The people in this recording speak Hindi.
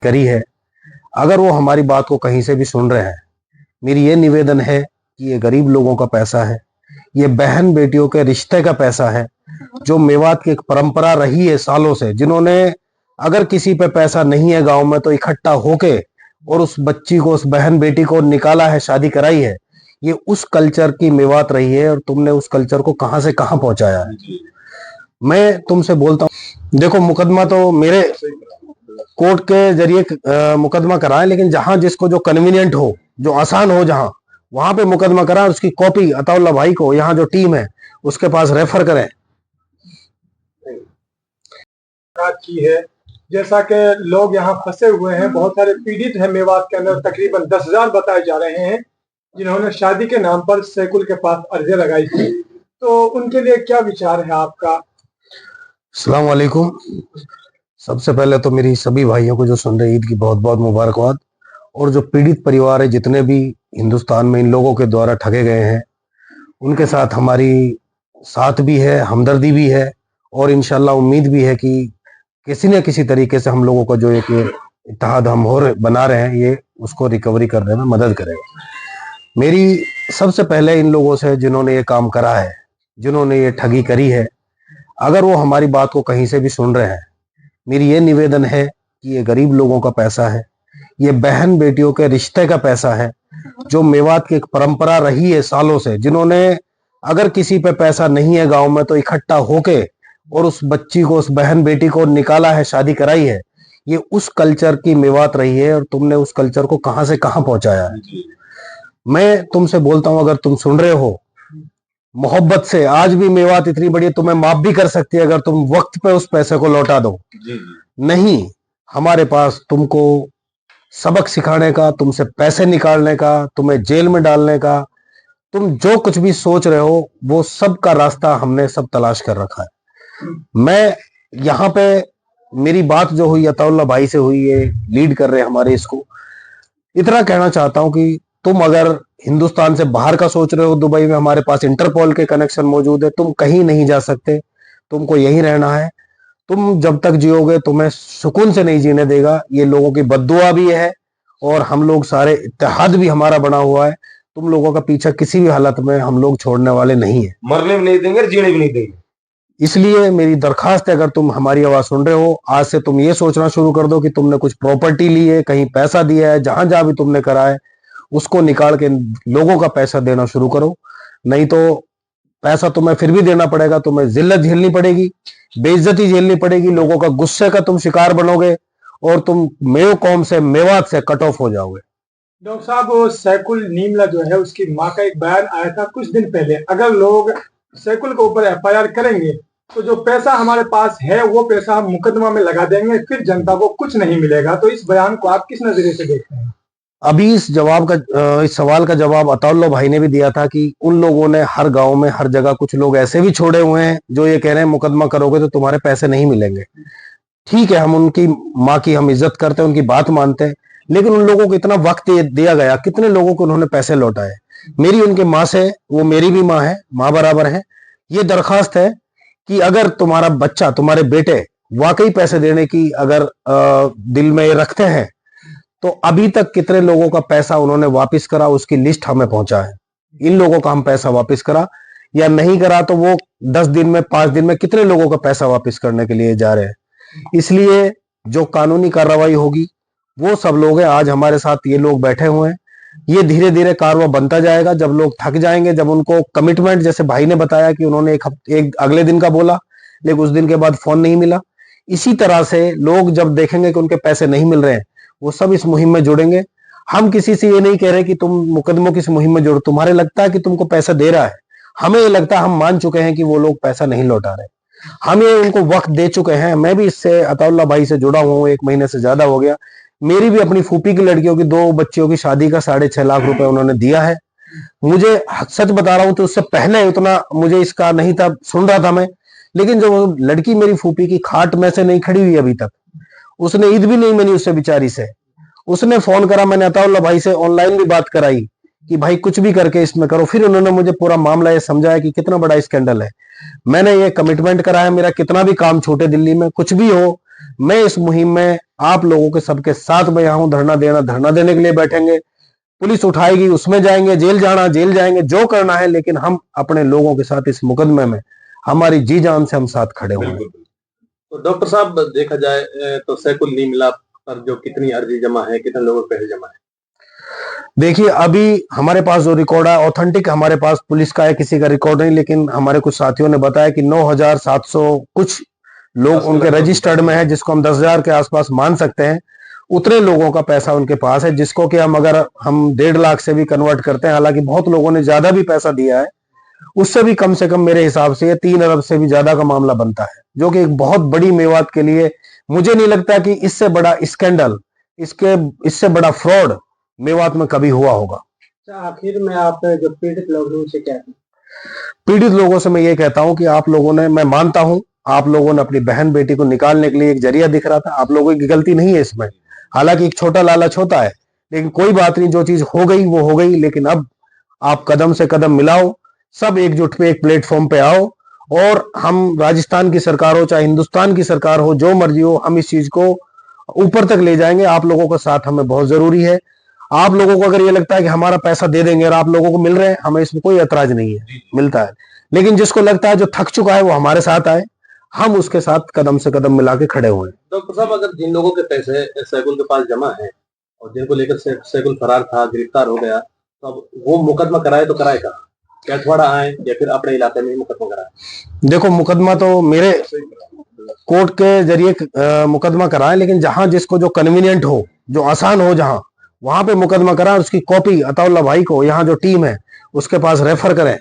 करी है। अगर वो हमारी बात को कहीं से भी सुन रहे हैं, मेरी ये निवेदन है कि ये गरीब लोगों का पैसा है, ये बहन बेटियों के रिश्ते का पैसा है, जो मेवात की एक परंपरा रही है सालों से, जिन्होंने अगर किसी पे पैसा नहीं है गांव में तो इकट्ठा होके और उस बच्ची को, उस बहन बेटी को निकाला है, शादी कराई है। ये उस कल्चर की मेवात रही है और तुमने उस कल्चर को कहां से कहां पहुंचाया है। मैं तुमसे बोलता हूं, देखो मुकदमा तो मेरे कोर्ट के जरिए मुकदमा कराएं, लेकिन जहां जिसको जो कन्वीनियंट हो, जो आसान हो, जहां वहां पे मुकदमा कराएं। उसकी कॉपी अताउल्ला भाई को, यहाँ जो टीम है उसके पास रेफर करें। की है जैसा कि लोग यहाँ फंसे हुए हैं, बहुत सारे पीड़ित हैं मेवात के अंदर, तकरीबन 10,000 बताए जा रहे हैं जिन्होंने शादी के नाम पर सैकुल के पास अर्जी लगाई थी। तो उनके लिए क्या विचार है आपका? अस्सलाम वालेकुम। सबसे पहले तो मेरी सभी भाइयों को जो सुन रहे, ईद की बहुत बहुत मुबारकबाद। और जो पीड़ित परिवार है, जितने भी हिंदुस्तान में इन लोगों के द्वारा ठगे गए हैं, उनके साथ हमारी साथ भी है, हमदर्दी भी है, और इंशाल्लाह उम्मीद भी है कि किसी न किसी तरीके से हम लोगों का जो एक इत्तेहाद हम बना रहे हैं, ये उसको रिकवरी करने में मदद करेगा। मेरी सबसे पहले इन लोगों से, जिन्होंने ये काम करा है, जिन्होंने ये ठगी करी है, अगर वो हमारी बात को कहीं से भी सुन रहे हैं, मेरी ये निवेदन है कि ये गरीब लोगों का पैसा है, ये बहन बेटियों के रिश्ते का पैसा है, जो मेवात की एक परंपरा रही है सालों से, जिन्होंने अगर किसी पे पैसा नहीं है गांव में तो इकट्ठा होके और उस बच्ची को, उस बहन बेटी को निकाला है, शादी कराई है। ये उस कल्चर की मेवात रही है और तुमने उस कल्चर को कहां से कहां पहुंचाया है। मैं तुमसे बोलता हूं, अगर तुम सुन रहे हो, मोहब्बत से, आज भी मेवात इतनी बड़ी है, तुम्हें माफ भी कर सकती है अगर तुम वक्त पे उस पैसे को लौटा दो। नहीं, हमारे पास तुमको सबक सिखाने का, तुमसे पैसे निकालने का, तुम्हें जेल में डालने का, तुम जो कुछ भी सोच रहे हो, वो सब का रास्ता हमने सब तलाश कर रखा है। मैं यहाँ पे, मेरी बात जो हुई अताउल्ला भाई से हुई, ये लीड कर रहे हमारे इसको, इतना कहना चाहता हूं कि तुम अगर हिंदुस्तान से बाहर का सोच रहे हो, दुबई में हमारे पास इंटरपोल के कनेक्शन मौजूद है, तुम कहीं नहीं जा सकते, तुमको यहीं रहना है। तुम जब तक जियोगे तुम्हें सुकून से नहीं जीने देगा, ये लोगों की बद्दुआ भी है, और हम लोग सारे इत्तेहाद भी हमारा बना हुआ है। तुम लोगों का पीछा किसी भी हालत में हम लोग छोड़ने वाले नहीं है, मरने भी नहीं देंगे, जीने भी नहीं देंगे। इसलिए मेरी दरखास्त है, अगर तुम हमारी आवाज सुन रहे हो, आज से तुम ये सोचना शुरू कर दो कि तुमने कुछ प्रॉपर्टी ली है, कहीं पैसा दिया है, जहां जहां भी तुमने करा है उसको निकाल के लोगों का पैसा देना शुरू करो। नहीं तो पैसा तुम्हें फिर भी देना पड़ेगा, तुम्हें जिल्लत झेलनी पड़ेगी, बेइज्जती झेलनी पड़ेगी, लोगों का गुस्से का तुम शिकार बनोगे और तुम मेव कौम से, मेवात से कट ऑफ हो जाओगे। डॉक्टर साहब, वो सैकुल नीमला जो है, उसकी माँ का एक बयान आया था कुछ दिन पहले, अगर लोग सैकुल के ऊपर FIR करेंगे तो जो पैसा हमारे पास है वो पैसा हम मुकदमा में लगा देंगे, फिर जनता को कुछ नहीं मिलेगा। तो इस बयान को आप किस नजरिए से देखते हैं? अभी इस सवाल का जवाब अताउल्ला भाई ने भी दिया था कि उन लोगों ने हर गांव में, हर जगह कुछ लोग ऐसे भी छोड़े हुए हैं जो ये कह रहे हैं मुकदमा करोगे तो तुम्हारे पैसे नहीं मिलेंगे। ठीक है, हम उनकी माँ की हम इज्जत करते हैं, उनकी बात मानते हैं, लेकिन उन लोगों को इतना वक्त दिया गया, कितने लोगों को उन्होंने पैसे लौटाए। मेरी उनकी माँ से, वो मेरी भी माँ है, माँ बराबर है, ये दरखास्त है कि अगर तुम्हारा बच्चा, तुम्हारे बेटे वाकई पैसे देने की अगर दिल में रखते हैं, तो अभी तक कितने लोगों का पैसा उन्होंने वापस करा, उसकी लिस्ट हमें पहुंचा है। इन लोगों का हम पैसा वापस करा या नहीं करा, तो वो 10 दिन में, 5 दिन में कितने लोगों का पैसा वापस करने के लिए जा रहे हैं। इसलिए जो कानूनी कार्रवाई होगी वो सब लोग हैं, आज हमारे साथ ये लोग बैठे हुए हैं, ये धीरे धीरे कारवा बनता जाएगा। जब लोग थक जाएंगे, जब उनको कमिटमेंट, जैसे भाई ने बताया कि उन्होंने एक अगले दिन का बोला, लेकिन उस दिन के बाद फोन नहीं मिला, इसी तरह से लोग जब देखेंगे कि उनके पैसे नहीं मिल रहे हैं, वो सब इस मुहिम में जुड़ेंगे। हम किसी से ये नहीं कह रहे कि तुम मुकदमों की इस मुहिम में जुड़ो, तुम्हारे लगता है कि तुमको पैसा दे रहा है, हमें ये लगता है, हम मान चुके हैं कि वो लोग पैसा नहीं लौटा रहे, हम ये उनको वक्त दे चुके हैं। मैं भी इससे अताउल्ला भाई से जुड़ा हुआ हूँ, 1 महीने से ज्यादा हो गया। मेरी भी अपनी फूफी की लड़कियों की 2 बच्चियों की शादी का 6.5 लाख रुपए उन्होंने दिया है। मुझे सच बता रहा हूं तो उससे पहले उतना मुझे इसका नहीं था, सुन रहा था मैं, लेकिन जो लड़की मेरी फूफी की खाट में से नहीं खड़ी हुई अभी तक, उसने ईद भी नहीं मनी उससे बेचारी से, उसने फोन करा, मैंने अताउल्ला भाई से ऑनलाइन भी बात कराई कि भाई कुछ भी करके इसमें करो। फिर उन्होंने मुझे पूरा मामला ये समझाया कि कितना बड़ा स्कैंडल है। मैंने ये कमिटमेंट करा है, मेरा कितना भी काम छोटे दिल्ली में कुछ भी हो, मैं इस मुहिम में आप लोगों के सबके साथ में यहाँ हूं। धरना देने के लिए बैठेंगे, पुलिस उठाएगी उसमें जाएंगे, जेल जाएंगे, जो करना है, लेकिन हम अपने लोगों के साथ इस मुकदमे में हमारी जी जान से हम साथ खड़े होंगे। तो डॉक्टर साहब देखा जाए तो सैकुल नीमला पर जो कितनी अर्जी जमा है, कितने लोगों के पैसे जमा है? देखिए, अभी हमारे पास जो रिकॉर्ड है ऑथेंटिक हमारे पास पुलिस का है, किसी का रिकॉर्ड नहीं, लेकिन हमारे कुछ साथियों ने बताया कि 9,700 कुछ लोग उनके रजिस्टर्ड में है, जिसको हम 10,000 के आसपास मान सकते हैं। उतने लोगों का पैसा उनके पास है, जिसको कि अगर हम 1.5 लाख से भी कन्वर्ट करते हैं, हालांकि बहुत लोगों ने ज्यादा भी पैसा दिया है, उससे भी कम से कम मेरे हिसाब से ये 3 अरब से भी ज्यादा का मामला बनता है, जो कि एक बहुत बड़ी मेवात के लिए, मुझे नहीं लगता कि इससे बड़ा स्कैंडल, इससे बड़ा फ्रॉड मेवात में कभी हुआ होगा। आखिर में आप जो पीड़ित लोगों से क्या कहते हैं? पीड़ित लोगों से मैं ये कहता हूं कि आप लोगों ने, मैं मानता हूं आप लोगों ने अपनी बहन बेटी को निकालने के लिए एक जरिया दिख रहा था, आप लोगों की गलती नहीं है इसमें, हालांकि एक छोटा लालच होता है, लेकिन कोई बात नहीं, जो चीज हो गई वो हो गई। लेकिन अब आप कदम से कदम मिलाओ, सब एकजुट पे एक प्लेटफॉर्म पे आओ, और हम राजस्थान की सरकार हो चाहे हिंदुस्तान की सरकार हो, जो मर्जी हो, हम इस चीज को ऊपर तक ले जाएंगे। आप लोगों का साथ हमें बहुत जरूरी है। आप लोगों को अगर ये लगता है कि हमारा पैसा दे देंगे और आप लोगों को मिल रहे हैं, हमें इसमें कोई ऐतराज नहीं है, मिलता है। लेकिन जिसको लगता है जो थक चुका है वो हमारे साथ आए, हम उसके साथ कदम से कदम मिला के खड़े हुए हैं। डॉक्टर साहब, अगर जिन लोगों के पैसे सैकुल के पास जमा है और जिनको लेकर सैकुल फरार था, गिरफ्तार हो गया, तो अब वो मुकदमा कराए तो कराए कहाँ? कैथवाड़ा आए या फिर अपने इलाके में ही मुकदमा कराए? देखो, मुकदमा तो मेरे कोर्ट के जरिए मुकदमा कराएं, लेकिन जहां जिसको जो कन्वीनियंट हो, जो आसान हो, जहां वहां पे मुकदमा कराएं, उसकी कॉपी अताउल्ला भाई को, यहाँ जो टीम है उसके पास रेफर करें।